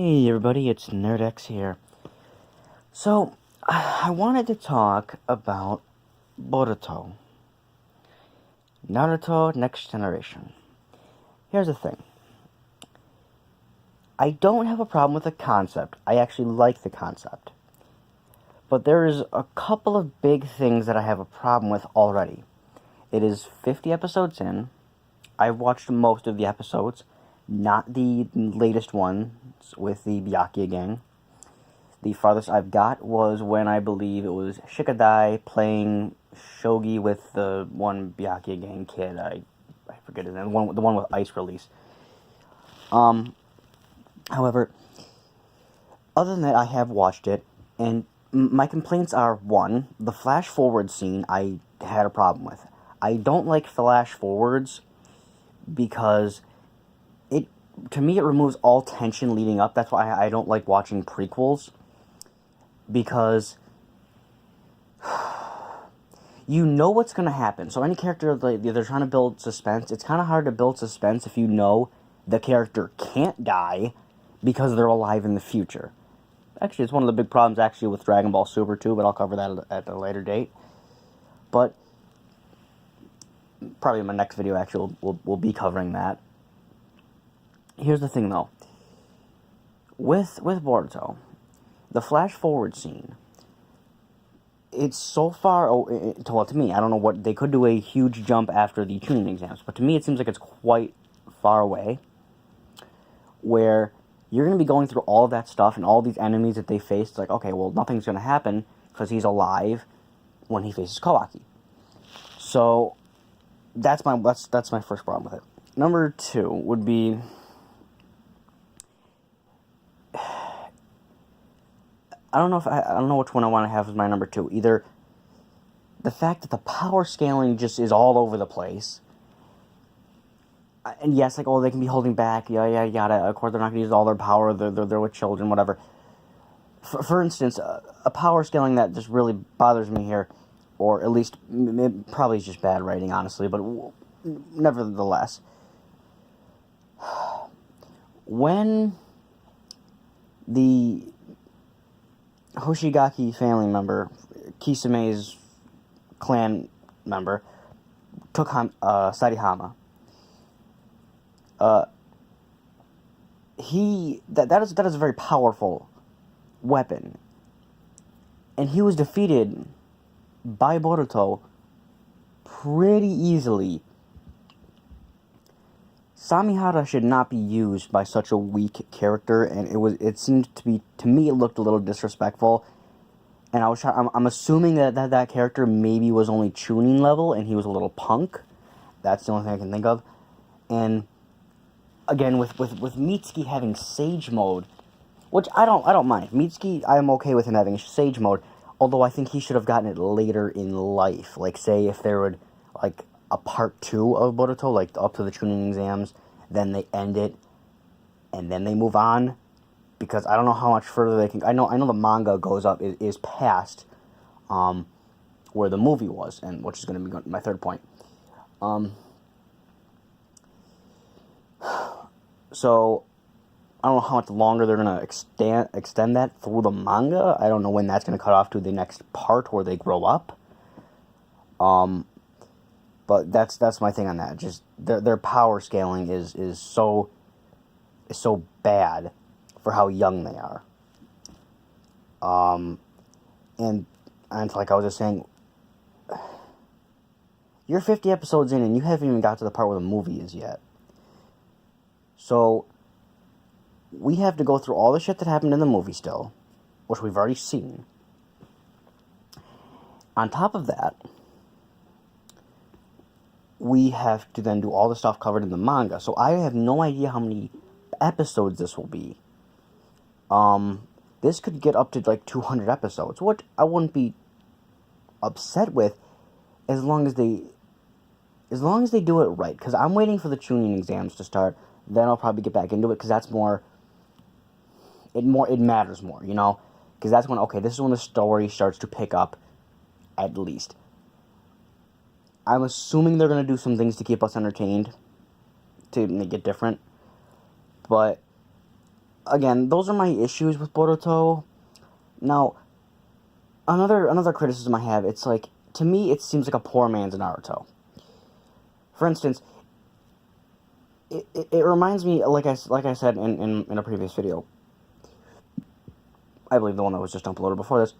Hey everybody, it's NerdX here. So, I wanted to talk about Boruto. Naruto Next Generation. Here's the thing. I don't have a problem with the concept. I actually like the concept. But there is a couple of big things that I have a problem with already. It is 50 episodes in. I've watched most of the episodes, not the latest ones with the Byakuya gang. The farthest I've got was when I believe it was Shikadai playing shogi with the one Byakuya gang kid. I forget his name. The one with ice release. However, other than that, I have watched it, and my complaints are, one, the flash forward scene I had a problem with. I don't like flash forwards because to me it removes all tension leading up. That's why I don't like watching prequels, because you know what's going to happen. So any character, they're trying to build suspense. It's kind of hard to build suspense if you know the character can't die because they're alive in the future. Actually, it's one of the big problems actually with Dragon Ball Super too, but I'll cover that at a later date. But probably in my next video actually we'll be covering that. Here's the thing though. With Boruto, the flash forward scene, it's so far, well, to me, I don't know what, they could do a huge jump after the tuning exams, but to me it seems like it's quite far away, where you're going to be going through all of that stuff and all these enemies that they face. It's like, okay, well, nothing's going to happen because he's alive when he faces Kawaki. So, that's my first problem with it. Number two would be, I don't know which one I want to have as my number two. Either the fact that the power scaling just is all over the place. And yes, like, oh, they can be holding back, yada. Of course, they're not going to use all their power. They're with children, whatever. For instance, a power scaling that just really bothers me here, or at least probably is just bad writing, honestly, but nevertheless, when the Hoshigaki family member, Kisame's clan member, took Sarihama, that is a very powerful weapon, and he was defeated by Boruto pretty easily. Samihara should not be used by such a weak character, and it seemed to me it looked a little disrespectful. And I'm assuming that character maybe was only tuning level and he was a little punk. That's the only thing I can think of. And again, with Mitsuki having Sage Mode, which I don't mind. Mitsuki, I'm okay with him having Sage Mode, although I think he should have gotten it later in life. Like, say if there would, like, a part 2 of Boruto, like up to the tuning exams, then they end it, and then they move on, because I don't know how much further they can. I know the manga goes up is past, where the movie was, and which is going to be my third point. So I don't know how much longer they're going to extend that through the manga. I don't know when that's going to cut off to the next part where they grow up. But that's my thing on that. Just their power scaling is so bad for how young they are. And like I was just saying, you're 50 episodes in and you haven't even got to the part where the movie is yet. So we have to go through all the shit that happened in the movie still, which we've already seen. On top of that, we have to then do all the stuff covered in the manga. So I have no idea how many episodes this will be. This could get up to like 200 episodes, which I wouldn't be upset with as long as they do it right. Because I'm waiting for the tuning exams to start. Then I'll probably get back into it, because that's more. It matters more, you know, because that's when, okay, this is when the story starts to pick up, at least. I'm assuming they're going to do some things to keep us entertained, to make it different, but again, those are my issues with Boruto. Now, another criticism I have, it's like, to me, it seems like a poor man's Naruto. For instance, it reminds me, like I said in a previous video, I believe the one that was just uploaded before this,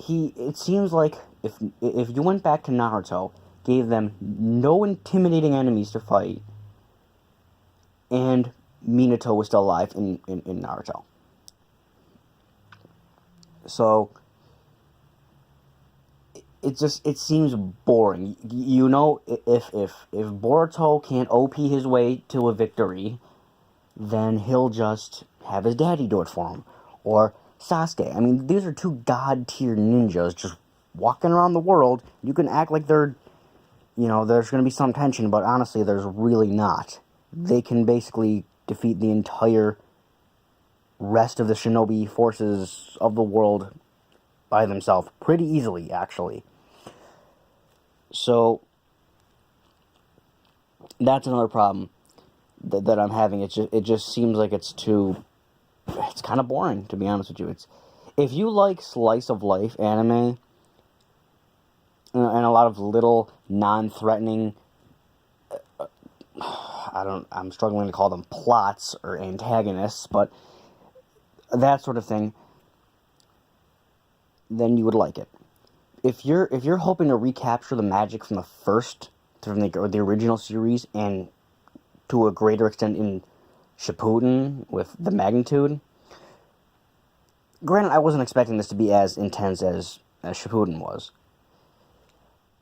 it seems like if you went back to Naruto, gave them no intimidating enemies to fight, and Minato was still alive in Naruto. So it seems boring. You know, if Boruto can't OP his way to a victory, then he'll just have his daddy do it for him. Or Sasuke. I mean, these are two god-tier ninjas just walking around the world. You can act like there's going to be some tension, but honestly, there's really not. They can basically defeat the entire rest of the shinobi forces of the world by themselves pretty easily, actually. So that's another problem that I'm having. It just seems like it's kind of boring, to be honest with you. If you like slice of life anime and a lot of little non-threatening, I'm struggling to call them plots or antagonists, but that sort of thing, then you would like it. If you're hoping to recapture the magic from the original series, and to a greater extent in Shippuden with the magnitude, granted, I wasn't expecting this to be as intense as Shippuden was,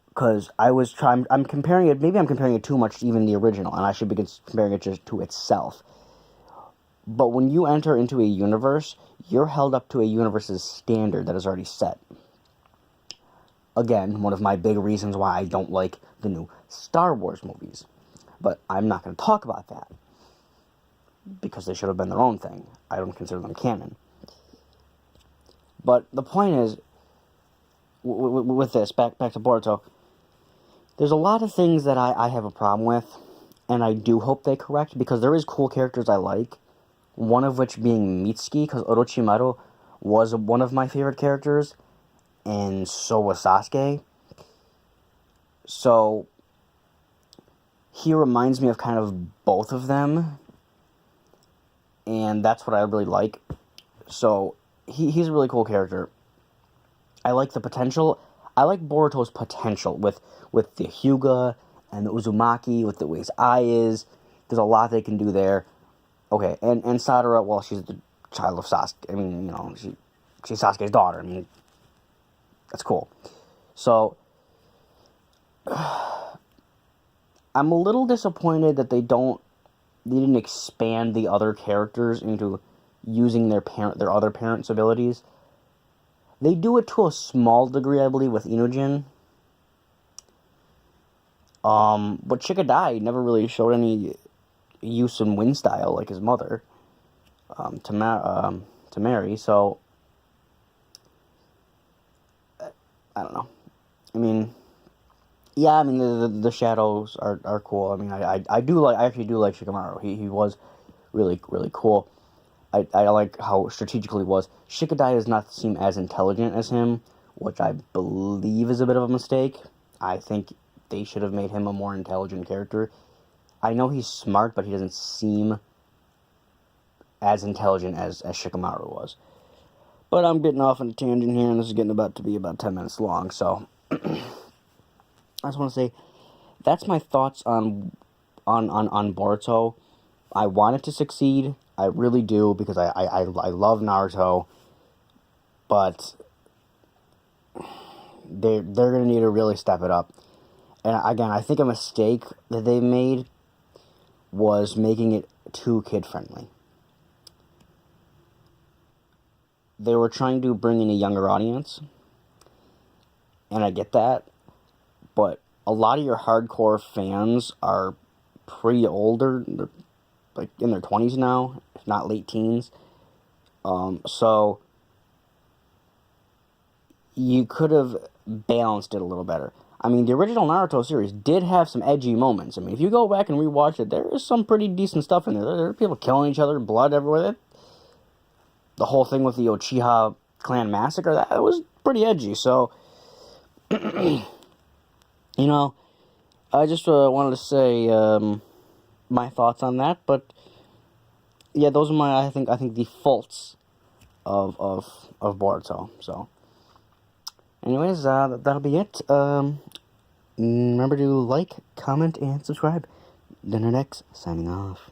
because I'm comparing it, maybe I'm comparing it too much to even the original, and I should be comparing it just to itself. But when you enter into a universe, you're held up to a universe's standard that is already set. Again, one of my big reasons why I don't like the new Star Wars movies. But I'm not going to talk about that, because they should have been their own thing. I don't consider them canon. But the point is, with this, back to Boruto, there's a lot of things that I have a problem with, and I do hope they correct, because there is cool characters I like. One of which being Mitsuki, because Orochimaru was one of my favorite characters, and so was Sasuke. So he reminds me of kind of both of them, and that's what I really like. So he's a really cool character. I like the potential. I like Boruto's potential with the Hyuga and the Uzumaki, with the way his eye is. There's a lot they can do there. Okay, and Sadara, well, she's the child of Sasuke. I mean, she's Sasuke's daughter. I mean, that's cool. So, I'm a little disappointed that they didn't expand the other characters into using their other parents' abilities. They do it to a small degree, I believe, with Inujin. But Shikadai never really showed any use in wind style like his mother, to marry. So I don't know. I mean, yeah. I mean, the shadows are cool. I mean, I actually do like Shikamaru. He was really cool. I like how strategical he was. Shikadai does not seem as intelligent as him, which I believe is a bit of a mistake. I think they should have made him a more intelligent character. I know he's smart, but he doesn't seem as intelligent as Shikamaru was. But I'm getting off on a tangent here, and this is getting to be about 10 minutes long, so I just want to say, that's my thoughts on Boruto. I want it to succeed. I really do, because I love Naruto, but they're going to need to really step it up. And again, I think a mistake that they made was making it too kid-friendly. They were trying to bring in a younger audience, and I get that, but a lot of your hardcore fans are pretty older. They're like in their 20s now, if not late teens. So you could have balanced it a little better. I mean, the original Naruto series did have some edgy moments. I mean, if you go back and rewatch it, there is some pretty decent stuff in there. There are people killing each other, blood everywhere. The whole thing with the Uchiha clan massacre, that was pretty edgy. So, you know, I just wanted to say my thoughts on that. But yeah, those are my I think the faults of Boruto. So, anyways, that'll be it. Remember to like, comment, and subscribe. Dinner Next, signing off.